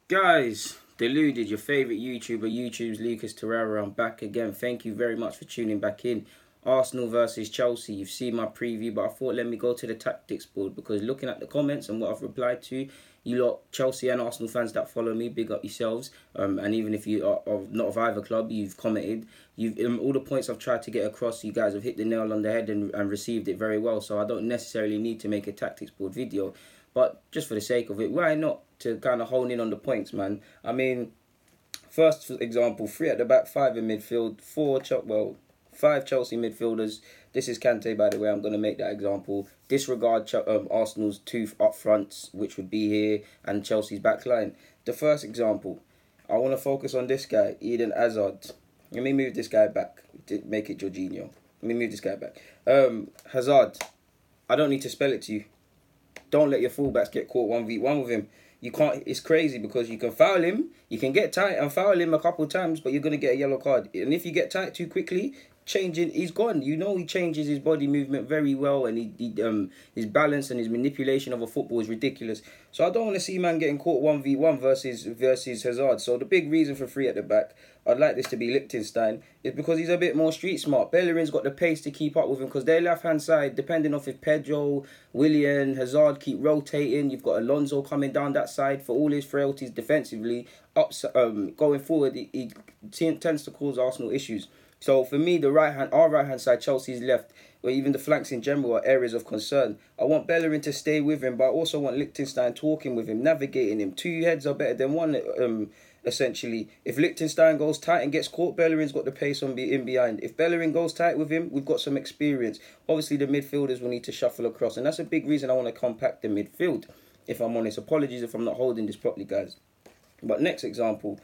Guys, Deluded, your favourite YouTuber, YouTube's Lucas Torreira. I'm back again. Thank you very much for tuning back in. Arsenal versus Chelsea. You've seen my preview, but I thought let me go to the tactics board because looking at the comments and what I've replied to, you lot, Chelsea and Arsenal fans that follow me, big up yourselves. And even if you are not of either club, you've commented. You've all the points I've tried to get across, you guys have hit the nail on the head and received it very well. So I don't necessarily need to make a tactics board video. But just for the sake of it, why not? To kind of hone in on the points, man. I mean, first example, 3 at the back, 5 in midfield, 5 Chelsea midfielders. This is Kante, by the way. I'm going to make that example. Disregard Arsenal's 2 up fronts, which would be here, and Chelsea's back line. The first example, I want to focus on this guy, Eden Hazard. Let me move this guy back. Make it Jorginho. Let me move this guy back. Hazard, I don't need to spell it to you. Don't let your fullbacks get caught 1v1 with him. You can't. It's crazy because you can foul him. You can get tight and foul him a couple of times, but you're going to get a yellow card. And if you get tight too quickly, he's gone. You know he changes his body movement very well, and his balance and his manipulation of a football is ridiculous. So I don't want to see man getting caught 1v1 versus Hazard. So the big reason for 3 at the back, I'd like this to be Liechtenstein, is because he's a bit more street smart. Bellerin's got the pace to keep up with him because their left-hand side, depending on if Pedro, Willian, Hazard keep rotating, you've got Alonso coming down that side for all his frailties defensively. Going forward, he tends to cause Arsenal issues. So for me, our right-hand side, Chelsea's left, or even the flanks in general, are areas of concern. I want Bellerin to stay with him, but I also want Liechtenstein talking with him, navigating him. 2 heads are better than one, essentially. If Liechtenstein goes tight and gets caught, Bellerin's got the pace in behind. If Bellerin goes tight with him, we've got some experience. Obviously, the midfielders will need to shuffle across, and that's a big reason I want to compact the midfield, if I'm honest. Apologies if I'm not holding this properly, guys. But next example,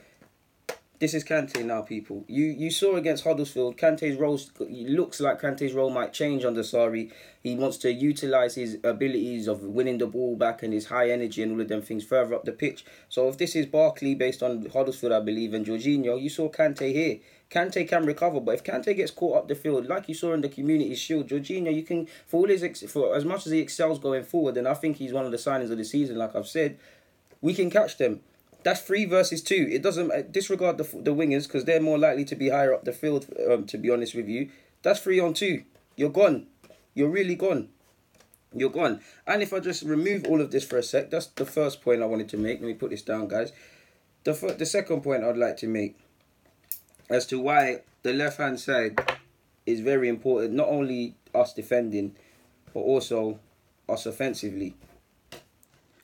this is Kante now, people. You saw against Huddersfield, Kante's role looks like Kante's role might change under Sarri. He wants to utilise his abilities of winning the ball back and his high energy and all of them things further up the pitch. So if this is Barkley based on Huddersfield, I believe, and Jorginho, you saw Kante here. Kante can recover, but if Kante gets caught up the field, like you saw in the Community Shield, Jorginho, you can, for as much as he excels going forward, and I think he's one of the signings of the season, like I've said, we can catch them. That's 3 versus 2. It doesn't disregard the wingers because they're more likely to be higher up the field, to be honest with you. That's 3 on 2. You're gone. You're really gone. You're gone. And if I just remove all of this for a sec, that's the first point I wanted to make. Let me put this down, guys. The second point I'd like to make as to why the left-hand side is very important, not only us defending, but also us offensively.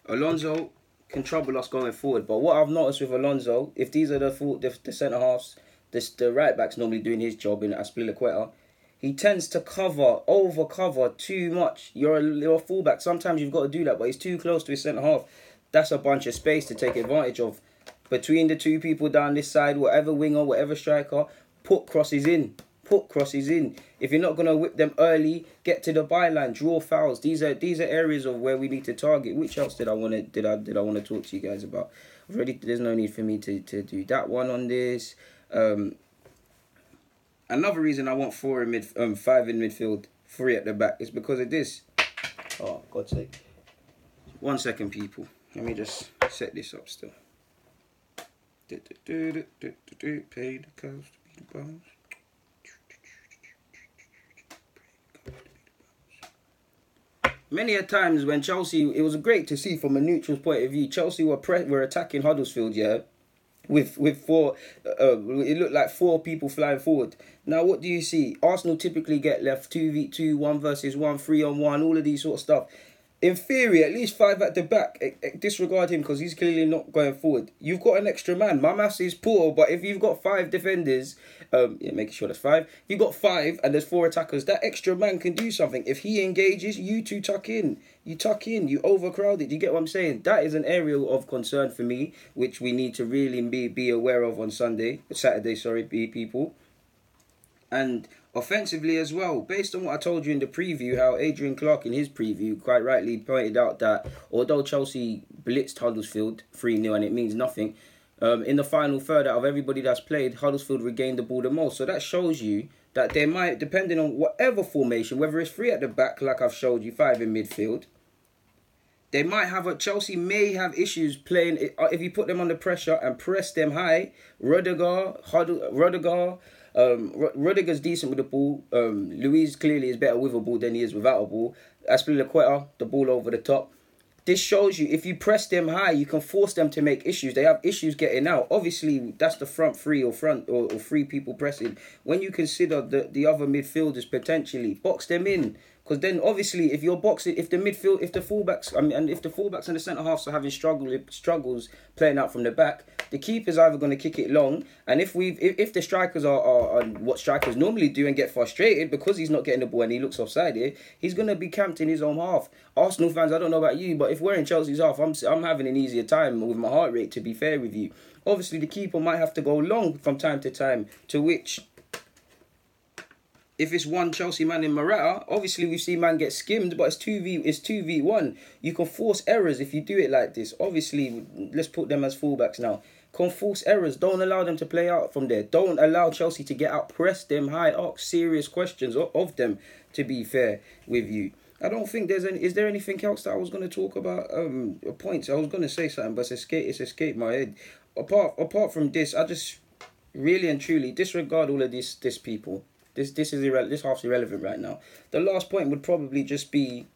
Alonso can trouble us going forward, but what I've noticed with Alonso, if these are the centre halves, the right back's normally doing his job in Aspilicueta, he tends to over cover too much. You're a fullback. Sometimes you've got to do that, but he's too close to his centre half. That's a bunch of space to take advantage of. Between the 2 people down this side, whatever winger, whatever striker, put crosses in. Put crosses in. If you're not gonna whip them early, get to the byline, draw fouls. These are areas of where we need to target. Which else did I want to talk to you guys about? There's no need for me to do that one on this. Another reason I want 5 in midfield, 3 at the back is because of this. Oh, God's sake! 1 second, people. Let me just set this up still. Pay the cost to be the boss. Many a times when Chelsea, it was great to see from a neutral's point of view, Chelsea were attacking Huddersfield, yeah, with 4, it looked like 4 people flying forward. Now, what do you see? Arsenal typically get left 2v2, 1 versus 1, 3 on 1, all of these sort of stuff. In theory, at least 5 at the back. Disregard him because he's clearly not going forward. You've got an extra man. My maths is poor, but if you've got 5 defenders, making sure that's 5. If you've got 5 and there's 4 attackers, that extra man can do something. If he engages, you 2 tuck in. You tuck in. You overcrowd it. You get what I'm saying? That is an area of concern for me, which we need to really be aware of on Saturday, people. And offensively as well, based on what I told you in the preview, how Adrian Clark in his preview quite rightly pointed out that although Chelsea blitzed Huddersfield 3-0 and it means nothing, in the final third out of everybody that's played, Huddersfield regained the ball the most. So that shows you that they might, depending on whatever formation, whether it's 3 at the back like I've showed you, 5 in midfield, They might have Chelsea may have issues playing if you put them under pressure and press them high. Rudiger's decent with the ball. Luis clearly is better with a ball than he is without a ball. Aspilicueta, the ball over the top. This shows you if you press them high, you can force them to make issues. They have issues getting out. Obviously, that's the front three or three people pressing. When you consider the other midfielders potentially, box them in. Because then, obviously, if you're boxing, if the fullbacks, and if the fullbacks and the centre halves are having struggles playing out from the back, the keeper's either going to kick it long, and if the strikers are what strikers normally do and get frustrated because he's not getting the ball and he looks offside here, he's going to be camped in his own half. Arsenal fans, I don't know about you, but if we're in Chelsea's half, I'm having an easier time with my heart rate. To be fair with you, obviously the keeper might have to go long from time to time, to which, if it's one Chelsea man in Morata, obviously we've seen man get skimmed, but it's 2v1. You can force errors if you do it like this. Obviously, let's put them as fullbacks now. Can force errors. Don't allow them to play out from there. Don't allow Chelsea to get out. Press them high. Ask serious questions of them, to be fair with you. I don't think there's any... Is there anything else that I was going to talk about? Points. I was going to say something, but it's escaped my head. Apart from this, I just really and truly disregard all of this people. This half's irrelevant right now. The last point would probably just be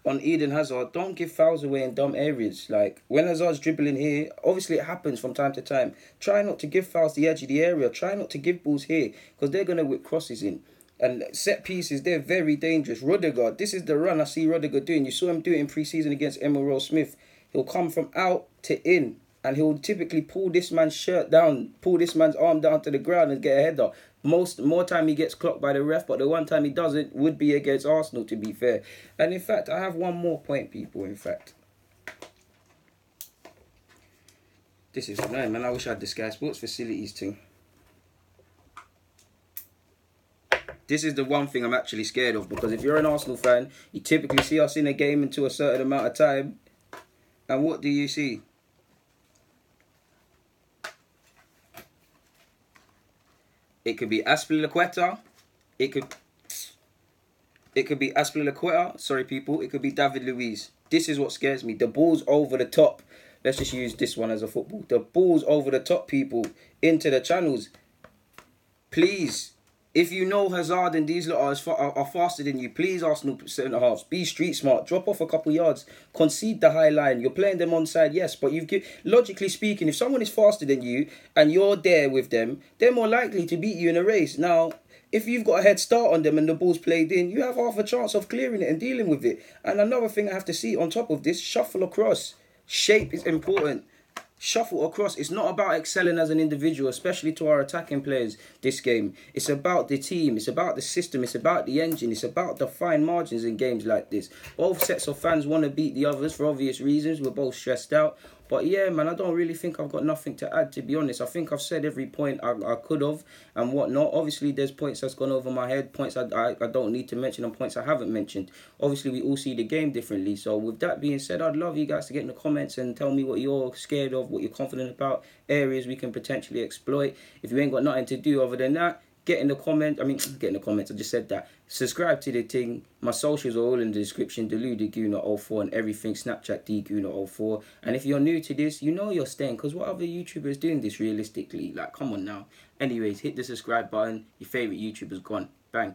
on Eden Hazard. Don't give fouls away in dumb areas. Like, when Hazard's dribbling here, obviously it happens from time to time. Try not to give fouls the edge of the area. Try not to give balls here, because they're going to whip crosses in. And set pieces, they're very dangerous. Rudiger, this is the run I see Rudiger doing. You saw him do it in pre-season against Emerald Smith. He'll come from out to in, and he'll typically pull this man's shirt down, pull this man's arm down to the ground and get a header. More time he gets clocked by the ref, but the one time he doesn't would be against Arsenal, to be fair. And in fact, I have one more point, people, in fact. This is annoying, man. I wish I had the Sky Sports facilities too. This is the one thing I'm actually scared of, because if you're an Arsenal fan, you typically see us in a game into a certain amount of time, and what do you see? It could be Aspilicueta. It could be Aspilicueta. Sorry, people. It could be David Luiz. This is what scares me. The ball's over the top. Let's just use this one as a football. The ball's over the top, people, into the channels. Please, if you know Hazard and these lot are faster than you, please, Arsenal centre halves, be street smart. Drop off a couple yards. Concede the high line. You're playing them onside, yes, but logically speaking, if someone is faster than you and you're there with them, they're more likely to beat you in a race. Now, if you've got a head start on them and the ball's played in, you have half a chance of clearing it and dealing with it. And another thing I have to see on top of this, shuffle across. Shape is important. Shuffle across. It's not about excelling as an individual, especially to our attacking players this game. It's about the team. It's about the system. It's about the engine. It's about the fine margins in games like this. Both sets of fans want to beat the others for obvious reasons. We're both stressed out. But yeah, man, I don't really think I've got nothing to add, to be honest. I think I've said every point I could have and whatnot. Obviously, there's points that's gone over my head, points I don't need to mention and points I haven't mentioned. Obviously, we all see the game differently. So with that being said, I'd love you guys to get in the comments and tell me what you're scared of, what you're confident about, areas we can potentially exploit. If you ain't got nothing to do other than that, get in the comments. I just said that. Subscribe to the thing. My socials are all in the description. DeluDeguna04 and everything. Snapchat Deguna04. And if you're new to this, you know you're staying, because what other YouTubers doing this realistically? Like, come on now. Anyways, hit the subscribe button. Your favourite YouTuber's gone. Bang.